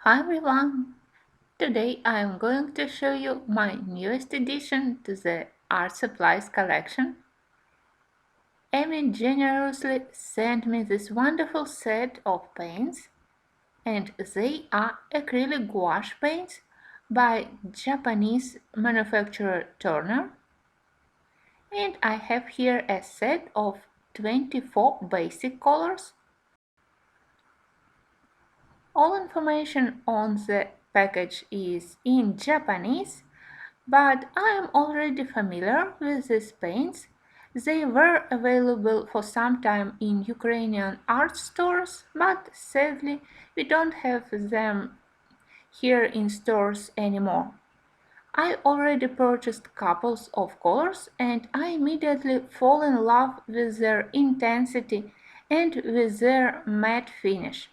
Hi everyone! Today I am going to show you my newest addition to the art supplies collection. Amy generously sent me this wonderful set of paints, and they are acrylic gouache paints by Japanese manufacturer Turner. And I have here a set of 24 basic colors. All information on the package is in Japanese, but I am already familiar with these paints. They were available for some time in Ukrainian art stores, but sadly we don't have them here in stores anymore. I already purchased couples of colors and I immediately fall in love with their intensity and with their matte finish.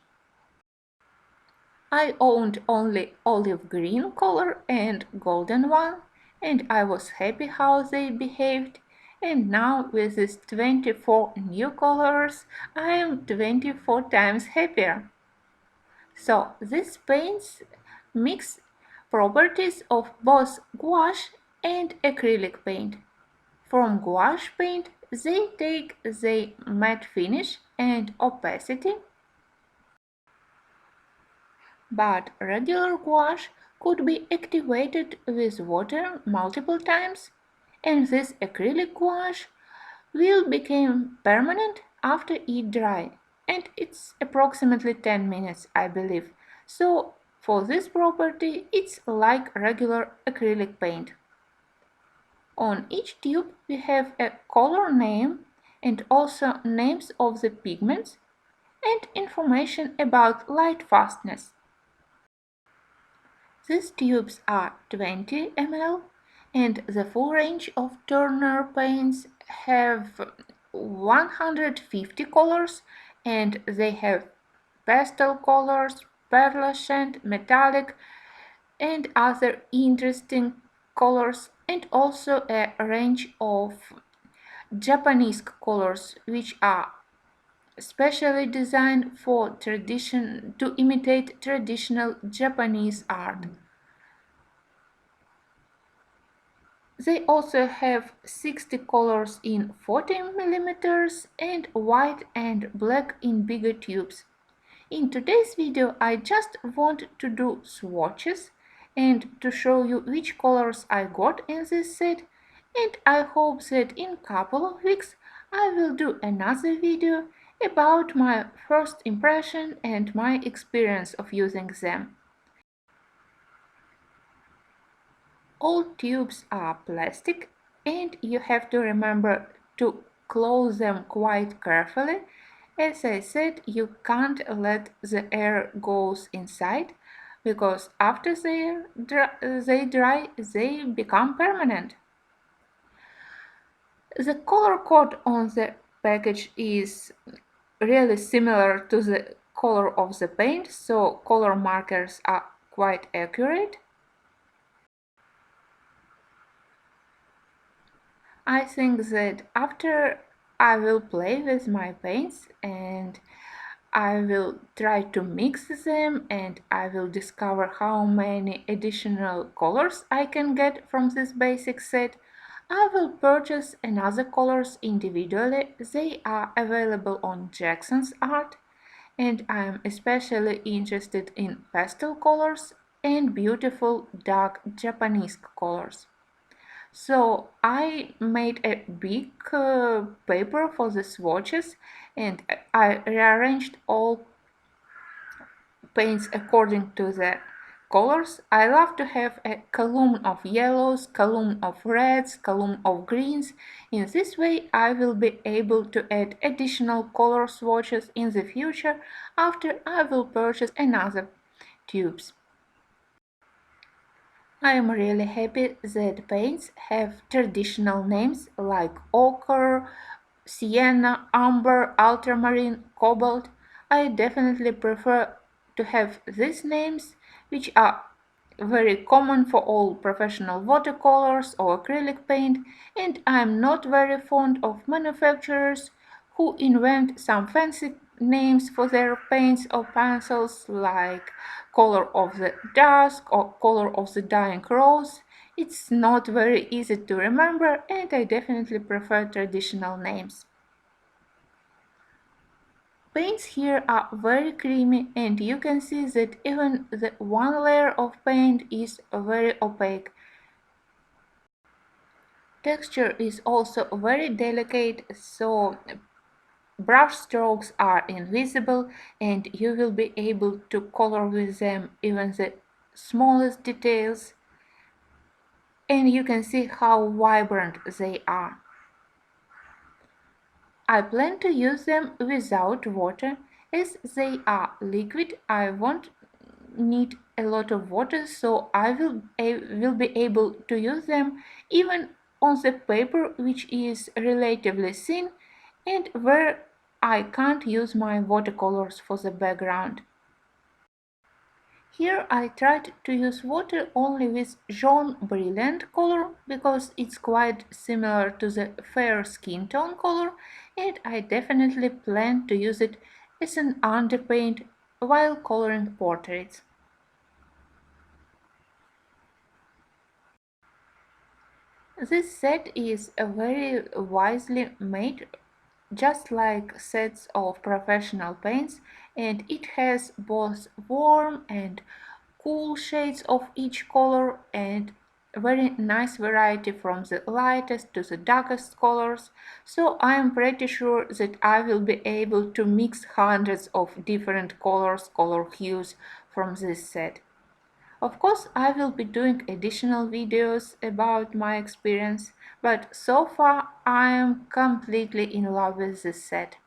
I owned only olive green color and golden one, and I was happy how they behaved. And now with these 24 new colors, I am 24 times happier. So these paints mix properties of both gouache and acrylic paint. From gouache paint, they take the matte finish and opacity, but regular gouache could be activated with water multiple times, and this acrylic gouache will become permanent after it dry, and it's approximately 10 minutes, I believe. So for this property it's like regular acrylic paint. On each tube we have a color name and also names of the pigments and information about light fastness. These tubes are 20 ml and the full range of Turner paints have 150 colors, and they have pastel colors, pearlescent, metallic and other interesting colors, and also a range of Japanese colors which are specially designed for to imitate traditional Japanese art. They also have 60 colors in 40 millimeters and white and black in bigger tubes. In today's video I just want to do swatches and to show you which colors I got in this set, and I hope that in couple of weeks I will do another video about my first impression and my experience of using them. All tubes are plastic and you have to remember to close them quite carefully. As I said, you can't let the air goes inside, because after they dry, they become permanent. The color code on the package is really similar to the color of the paint, so color markers are quite accurate. I think that after I will play with my paints and I will try to mix them and I will discover how many additional colors I can get from this basic set, I will purchase another colors individually. They are available on Jackson's Art, and I am especially interested in pastel colors and beautiful dark Japanese colors. So I made a big paper for the swatches and I rearranged all paints according to the colors. I love to have a column of yellows, column of reds, column of greens. In this way I will be able to add additional color swatches in the future after I will purchase another tubes. I am really happy that paints have traditional names like ochre, sienna, amber, ultramarine, cobalt. I definitely prefer to have these names, which are very common for all professional watercolors or acrylic paint, and I am not very fond of manufacturers who invent some fancy names for their paints or pencils like color of the dusk or color of the dying rose. It's not very easy to remember, and I definitely prefer traditional names. Paints here are very creamy, and you can see that even the one layer of paint is very opaque. Texture is also very delicate, so brush strokes are invisible and you will be able to color with them even the smallest details, and you can see how vibrant they are. I plan to use them without water. As they are liquid, I won't need a lot of water, so I will be able to use them even on the paper which is relatively thin and where I can't use my watercolors for the background. Here I tried to use water only with Jaune Brilliant color because it's quite similar to the fair skin tone color, and I definitely plan to use it as an underpaint while coloring portraits. This set is very wisely made, just like sets of professional paints, and it has both warm and cool shades of each color and very nice variety from the lightest to the darkest colors, so I am pretty sure that I will be able to mix hundreds of different color hues from this set. Of course, I will be doing additional videos about my experience, but so far I am completely in love with this set.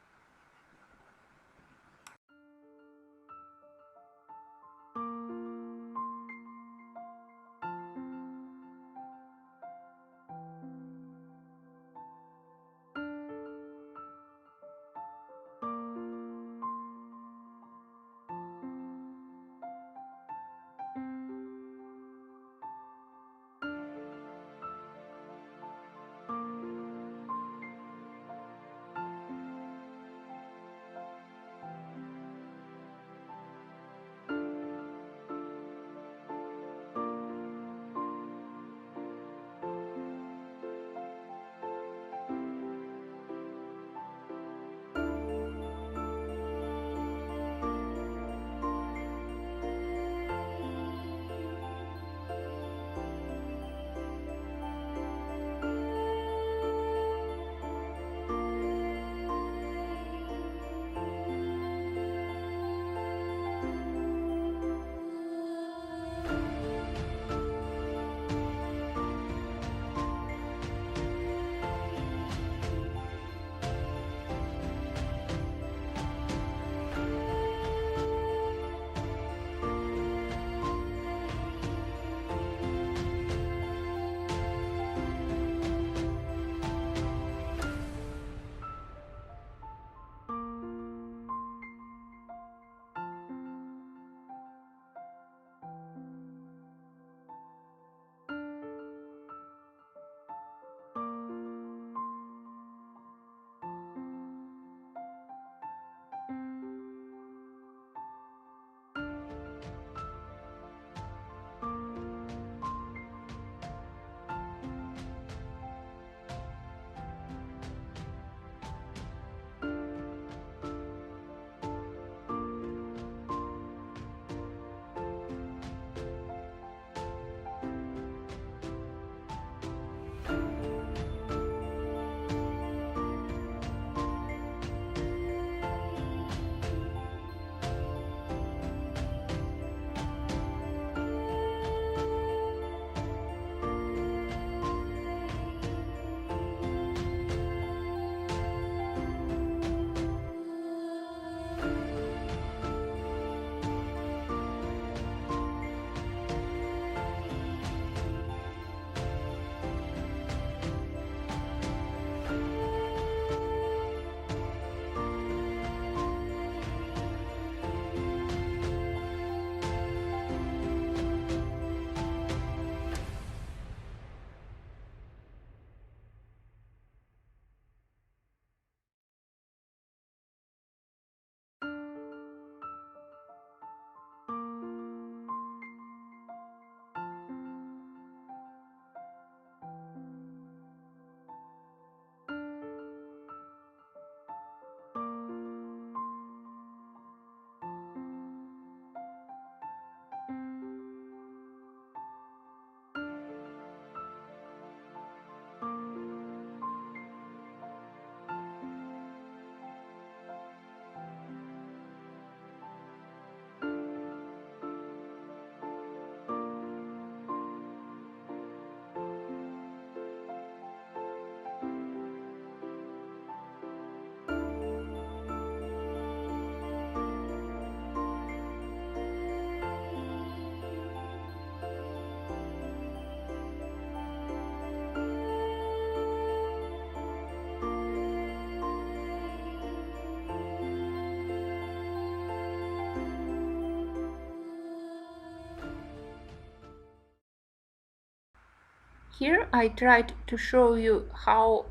Here I tried to show you how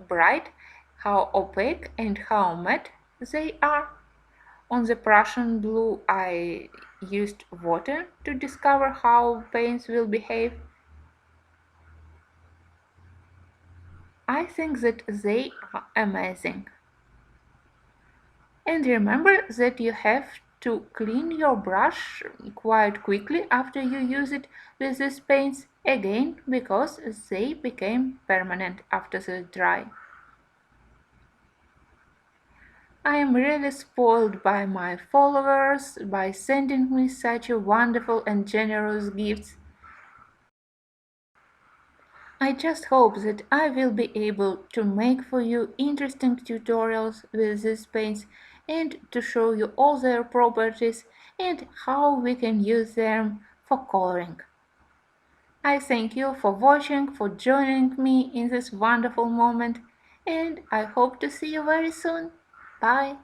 bright, how opaque and how matte they are. On the Prussian blue I used water to discover how paints will behave. I think that they are amazing. And remember that you have to clean your brush quite quickly after you use it with these paints again because they became permanent after they dry. I am really spoiled by my followers by sending me such a wonderful and generous gifts. I just hope that I will be able to make for you interesting tutorials with these paints and to show you all their properties and how we can use them for coloring. I thank you for watching, for joining me in this wonderful moment, and I hope to see you very soon. Bye!